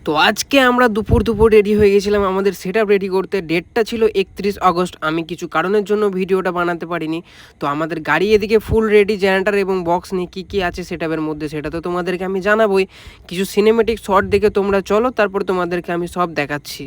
তো আজকে আমরা দুপুর রেডি হয়ে গেছিলাম আমাদের সেটআপ রেডি করতে। ডেটটা ছিল ৩১ আগস্ট। আমি কিছু কারণের জন্য ভিডিওটা বানাতে পারিনি। তো আমাদের গাড়ি এদিকে ফুল রেডি, জেনারেটর এবং বক্স নিয়ে কী আছে সেটআপের মধ্যে সেটা তো তোমাদেরকে আমি জানাবোই। কিছু সিনেমেটিক শট দেখে তোমরা চলো, তারপর তোমাদেরকে আমি সব দেখাচ্ছি।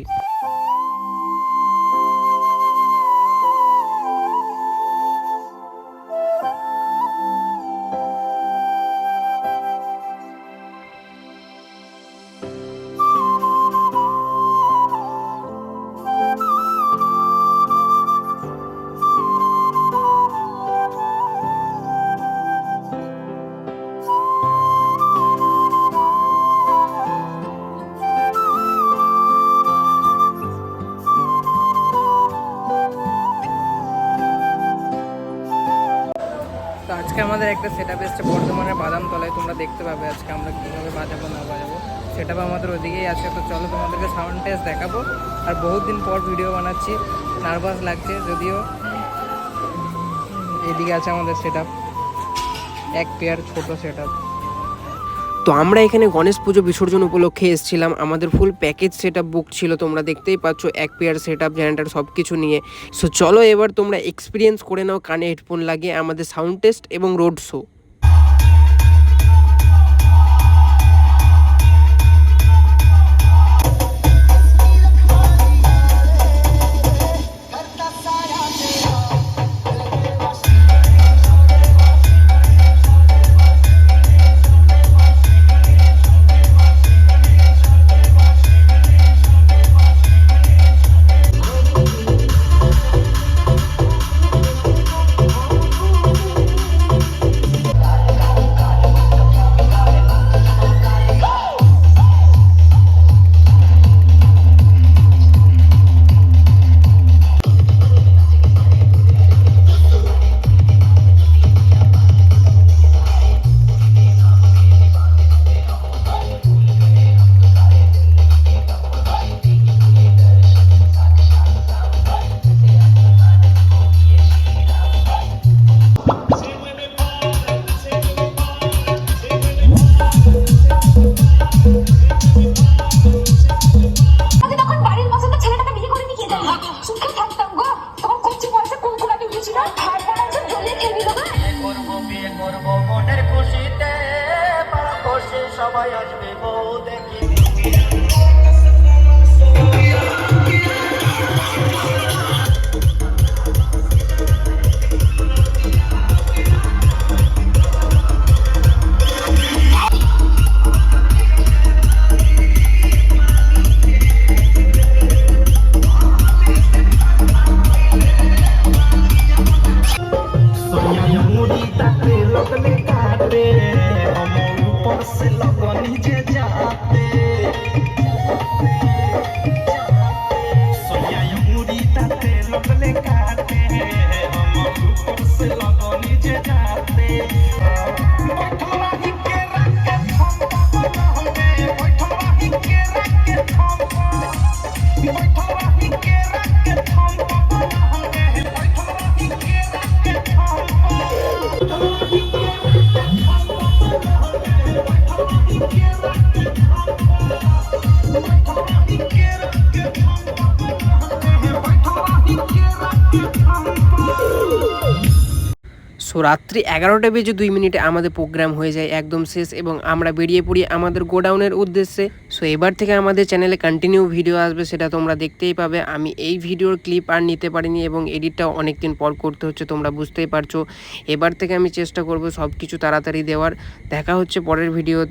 তো আজকে আমাদের একটা সেটআপ এসছে বর্ধমানের বাদামতলায়, তোমরা দেখতে পাবে আজকে আমরা কীভাবে বাজাবো না বাজাবো। সেটআপ আমাদের ওদিকেই আছে। তো চলো তোমাদেরকে সাউন্ড টেস্ট দেখাবো। আর বহুত দিন পর ভিডিও বানাচ্ছি, নার্ভাস লাগছে যদিও। এদিকে আছে আমাদের সেটআপ, এক পেয়ার ছোট সেটআপ। তো আমরা এখানে গণেশ পুজো বিসর্জন উপলক্ষে এসেছিলাম। আমাদের ফুল প্যাকেজ সেটআপ বুক ছিল, তোমরা দেখতেই পাচ্ছ, এক পেয়ার সেটআপ, জেনারেটর সব কিছু নিয়ে। সো চলো এবার তোমরা এক্সপিরিয়েন্স করে নাও কানে হেডফোন লাগিয়ে আমাদের সাউন্ড টেস্ট এবং রোড শো। সবাই আসবে বউ দেখি। সো রাত্রি 11টা বেজে 2 মিনিটে আমাদের প্রোগ্রাম হয়ে যায় একদম শেষ, এবং আমরা বেরিয়ে পড়ি আমাদের গোডাউনের উদ্দেশ্যে। সো এবার থেকে আমাদের চ্যানেলে কন্টিনিউ ভিডিও আসবে, সেটা তোমরা দেখতেই পাবে। আমি এই ভিডিওর ক্লিপ আর নিতে পারিনি এবং এডিটটাও অনেক দিন পর করতে হচ্ছে, তোমরা বুঝতেই পারছো। এবার থেকে আমি চেষ্টা করব সব কিছু তাড়াতাড়ি দেওয়ার। দেখা হচ্ছে পরের ভিডিওতে।